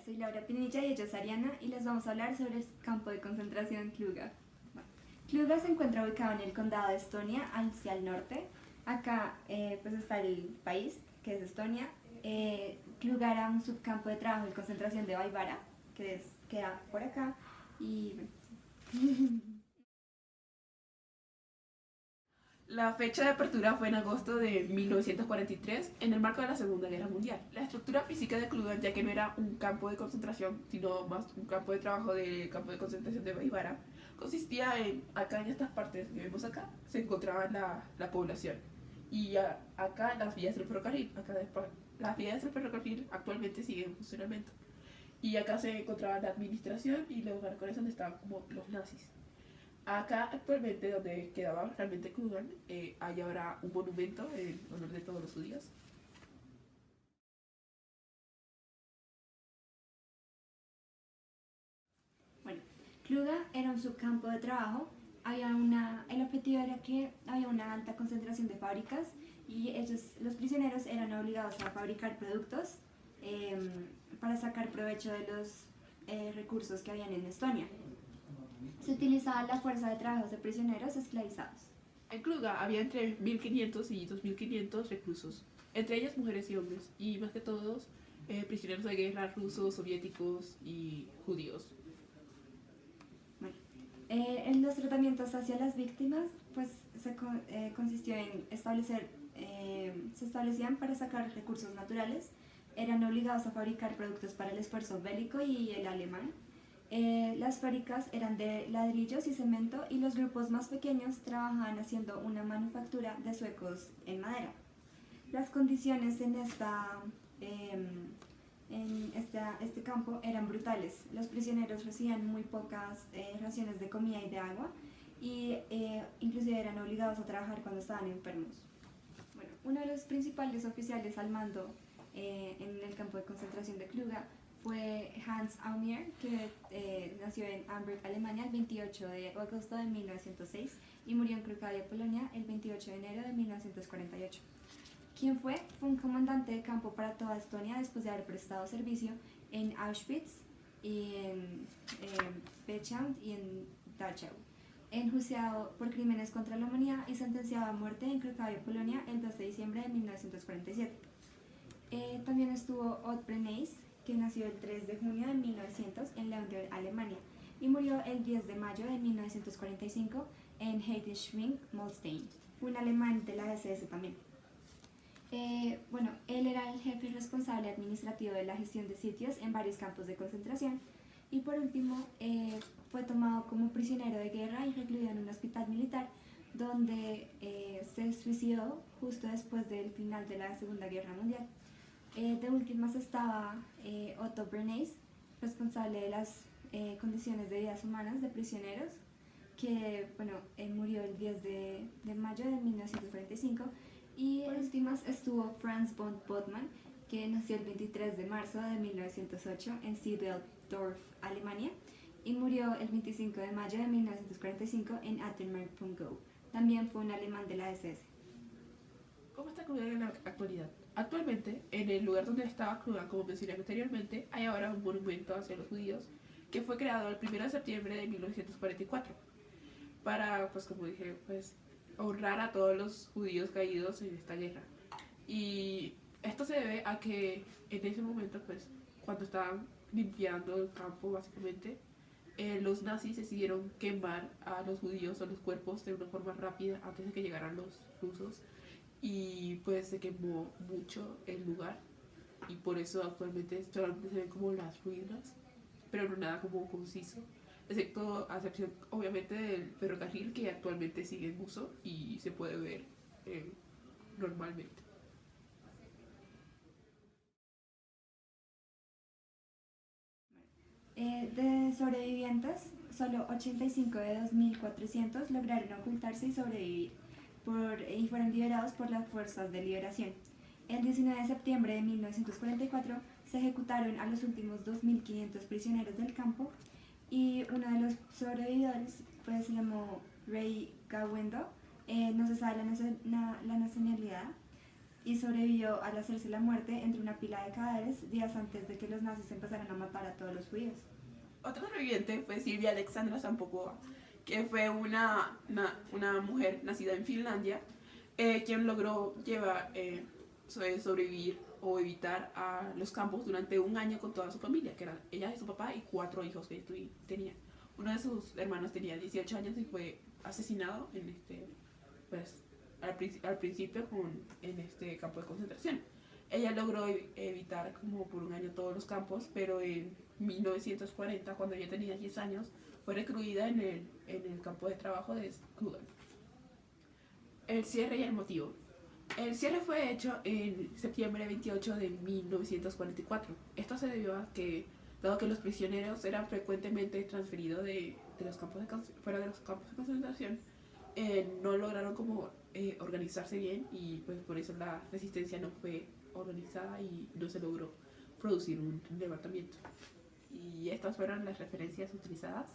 soy Laura Pinilla y ella es Ariana y les vamos a hablar sobre el campo de concentración Kluga. Bueno, Kluga se encuentra ubicado en el condado de Estonia, hacia el norte. Acá pues está el país, que es Estonia. Kluga era un subcampo de trabajo de concentración de Vaivara, queda por acá. Y bueno. La fecha de apertura fue en agosto de 1943, en el marco de la Segunda Guerra Mundial. La estructura física de Kluga, ya que no era un campo de concentración, sino más un campo de trabajo del campo de concentración de Vaivara, consistía acá en estas partes que vemos acá, se encontraba la población. Y acá las vías del ferrocarril, las vías del ferrocarril actualmente siguen en funcionamiento. Y acá se encontraba la administración y los barracones donde estaban como los nazis. Acá actualmente donde quedaba realmente Klugan, hay ahora un monumento en honor de todos los judíos. Bueno, Kluga era un subcampo de trabajo. El objetivo era que había una alta concentración de fábricas y los prisioneros eran obligados a fabricar productos para sacar provecho de los recursos que habían en Estonia. Se utilizaba la fuerza de trabajo de prisioneros esclavizados. En Kluga había entre 1500 y 2500 reclusos, entre ellas mujeres y hombres, y más que todos prisioneros de guerra rusos, soviéticos y judíos. Bueno, en los tratamientos hacia las víctimas pues consistió en se establecían para sacar recursos naturales, eran obligados a fabricar productos para el esfuerzo bélico y el alemán. Las fábricas eran de ladrillos y cemento y los grupos más pequeños trabajaban haciendo una manufactura de suecos en madera. Las condiciones en este campo eran brutales. Los prisioneros recibían muy pocas raciones de comida y de agua y inclusive eran obligados a trabajar cuando estaban enfermos. Bueno, uno de los principales oficiales al mando en el campo de concentración de Kluga fue Hans Aumier, que nació en Hamburg, Alemania, el 28 de agosto de 1906 y murió en Cracovia, Polonia, el 28 de enero de 1948. ¿Quién fue? Fue un comandante de campo para toda Estonia después de haber prestado servicio en Auschwitz, en Bechamp y en Dachau. Enjuiciado por crímenes contra la humanidad y sentenciado a muerte en Cracovia, Polonia, el 2 de diciembre de 1947. También estuvo Odd Bernays, que nació el 3 de junio de 1900 en Leonding, Alemania, y murió el 10 de mayo de 1945 en Heidesschwing-Molstein. Fue un alemán de la SS también. Bueno, él era el jefe responsable administrativo de la gestión de sitios en varios campos de concentración y por último fue tomado como prisionero de guerra y recluido en un hospital militar donde se suicidó justo después del final de la Segunda Guerra Mundial. De últimas estaba Otto Bernays, responsable de las condiciones de vidas humanas de prisioneros, que bueno, murió el 10 de mayo de 1945. Y por últimas estuvo Franz von Bottmann, que nació el 23 de marzo de 1908 en Siebeldorf, Alemania, y murió el 25 de mayo de 1945 en Attenberg-Pungau. También fue un alemán de la SS. ¿Cómo está Klugan en la actualidad? Actualmente, en el lugar donde estaba Klugan, como mencioné anteriormente, hay ahora un monumento hacia los judíos que fue creado el 1 de septiembre de 1944 para, pues como dije, pues honrar a todos los judíos caídos en esta guerra. Y esto se debe a que en ese momento, pues, cuando estaban limpiando el campo, básicamente, los nazis decidieron quemar a los judíos o los cuerpos de una forma rápida antes de que llegaran los rusos. Y pues se quemó mucho el lugar. Y por eso actualmente solamente se ven como las ruinas, pero no nada como conciso, excepto a excepción obviamente del ferrocarril que actualmente sigue en uso y se puede ver normalmente. De sobrevivientes, solo 85 de 2.400 lograron ocultarse y sobrevivir y fueron liberados por las fuerzas de liberación. El 19 de septiembre de 1944 se ejecutaron a los últimos 2.500 prisioneros del campo y uno de los sobrevividores pues, se llamó Ray Gawendo, no se sabe la nacionalidad, y sobrevivió al hacerse la muerte entre una pila de cadáveres días antes de que los nazis empezaran a matar a todos los judíos. Otra sobreviviente fue Silvia Alexandra Zampokova, que fue una mujer nacida en Finlandia, quien logró sobrevivir o evitar a los campos durante un año con toda su familia, que era ella y su papá y 4 hijos que tenía. Uno de sus hermanos tenía 18 años y fue asesinado al principio en este campo de concentración. Ella logró evitar como por un año todos los campos, pero en 1940, cuando ella tenía 10 años, fue recluida en el campo de trabajo de Skruder. El cierre y el motivo. El cierre fue hecho en septiembre 28 de 1944. Esto se debió a que, dado que los prisioneros eran frecuentemente transferidos fuera de los campos de concentración, no lograron como organizarse bien y pues por eso la resistencia no fue organizada y no se logró producir un levantamiento. Y estas fueron las referencias utilizadas